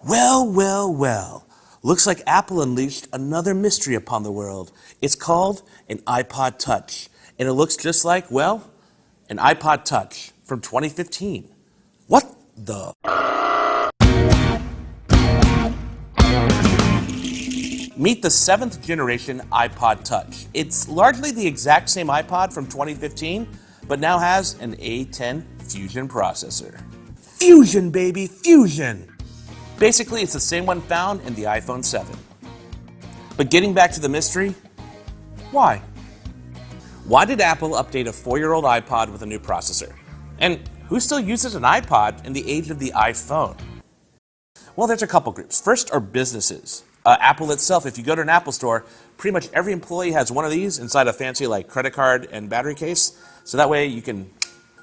Well, well, well. Looks like Apple unleashed another mystery upon the world. It's called an iPod Touch. And it looks just like, well, an iPod Touch from 2015. What the? Meet the 7th generation iPod Touch. It's largely the exact same iPod from 2015, but now has an A10 Fusion processor. Fusion, baby, Fusion! Basically, it's the same one found in the iPhone 7. But getting back to the mystery, why? Why did Apple update a 4-year-old iPod with a new processor? And who still uses an iPod in the age of the iPhone? Well, there's a couple groups. First are businesses. Apple itself, if you go to an Apple store, pretty much every employee has one of these inside a fancy credit card and battery case. So that way you can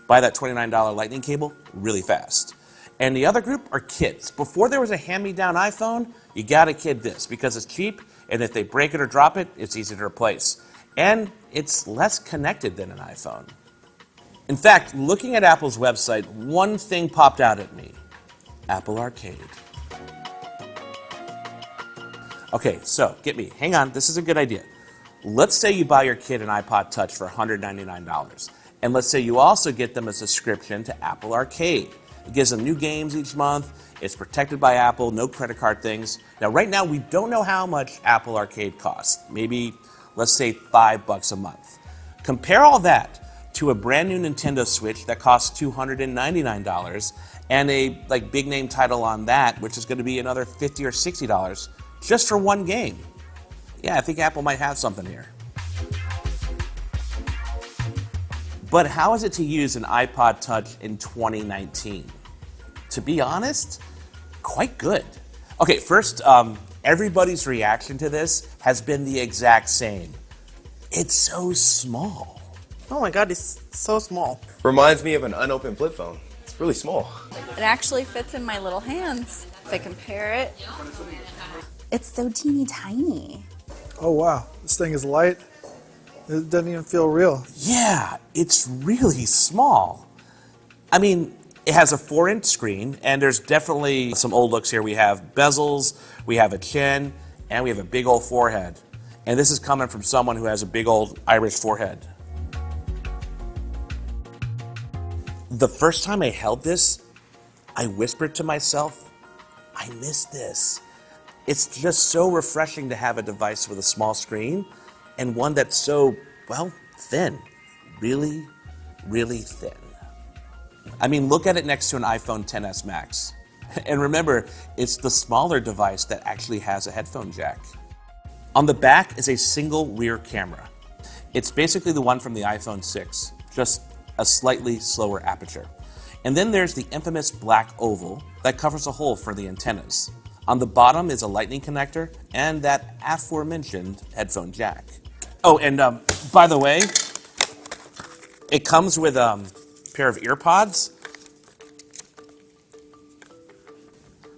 buy that $29 lightning cable really fast. And the other group are kids. Before there was a hand-me-down iPhone, you got a kid this because it's cheap, and if they break it or drop it, it's easy to replace. And it's less connected than an iPhone. In fact, looking at Apple's website, one thing popped out at me. Apple Arcade. Okay, so get me. Hang on, this is a good idea. Let's say you buy your kid an iPod Touch for $199. And let's say you also get them a subscription to Apple Arcade. It gives them new games each month. It's protected by Apple, no credit card things. Now, right now, we don't know how much Apple Arcade costs. Maybe, let's say, $5 a month. Compare all that to a brand new Nintendo Switch that costs $299 and a big name title on that, which is going to be another $50 or $60 just for one game. Yeah, I think Apple might have something here. But how is it to use an iPod Touch in 2019? To be honest, quite good. Okay, first, everybody's reaction to this has been the exact same. It's so small. Oh my God, it's so small. Reminds me of an unopened flip phone. It's really small. It actually fits in my little hands. If I compare it, it's so teeny tiny. Oh wow, this thing is light. It doesn't even feel real. Yeah, it's really small. I mean, it has a 4-inch screen, and there's definitely some old looks here. We have bezels, we have a chin, and we have a big old forehead. And this is coming from someone who has a big old Irish forehead. The first time I held this, I whispered to myself, I miss this. It's just so refreshing to have a device with a small screen and one that's so, well, thin. Really, really thin. I mean, look at it next to an iPhone XS Max. And remember, it's the smaller device that actually has a headphone jack. On the back is a single rear camera. It's basically the one from the iPhone 6, just a slightly slower aperture. And then there's the infamous black oval that covers a hole for the antennas. On the bottom is a lightning connector and that aforementioned headphone jack. Oh, and by the way, it comes with a pair of earpods.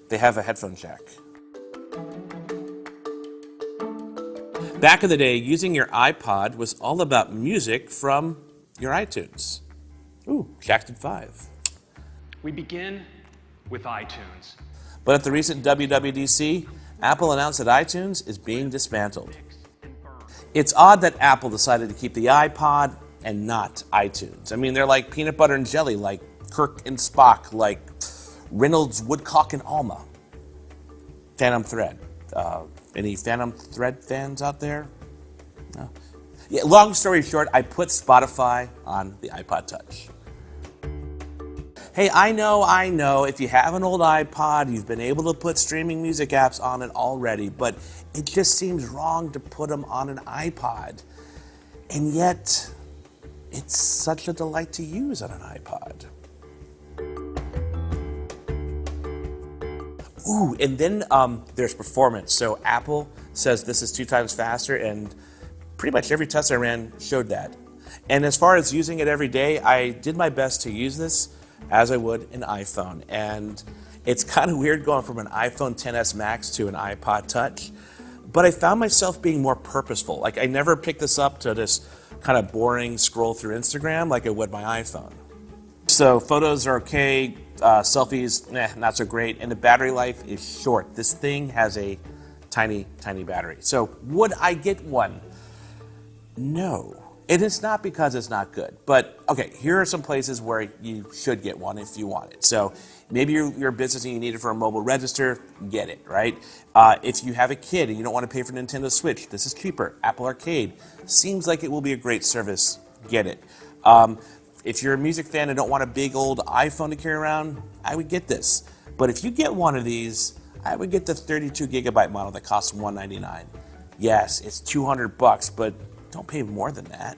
They have a headphone jack. Back in the day, using your iPod was all about music from your iTunes. Ooh, Jack did 5. We begin with iTunes. But at the recent WWDC, Apple announced that iTunes is being dismantled. It's odd that Apple decided to keep the iPod and not iTunes. I mean, they're like peanut butter and jelly, like Kirk and Spock, like Reynolds, Woodcock, and Alma. Phantom Thread. Any Phantom Thread fans out there? No? Yeah, long story short, I put Spotify on the iPod Touch. Hey, I know, if you have an old iPod, you've been able to put streaming music apps on it already, but it just seems wrong to put them on an iPod. And yet, it's such a delight to use on an iPod. Ooh, and then there's performance. So Apple says this is 2 times faster, and pretty much every test I ran showed that. And as far as using it every day, I did my best to use this as I would an iPhone. And it's kind of weird going from an iPhone XS Max to an iPod Touch, but I found myself being more purposeful. Like, I never picked this up to just kind of boring scroll through Instagram like I would my iPhone. So photos are okay, Selfies, not so great. And the battery life is short. This thing has a tiny, tiny battery. So would I get one? No. And it's not because it's not good. But, okay, here are some places where you should get one if you want it. So maybe you're a business and you need it for a mobile register, get it, right? If you have a kid and you don't want to pay for Nintendo Switch, this is cheaper. Apple Arcade seems like it will be a great service, get it. If you're a music fan and don't want a big old iPhone to carry around, I would get this. But if you get one of these, I would get the 32 gigabyte model that costs $199. Yes, it's $200, but don't pay more than that.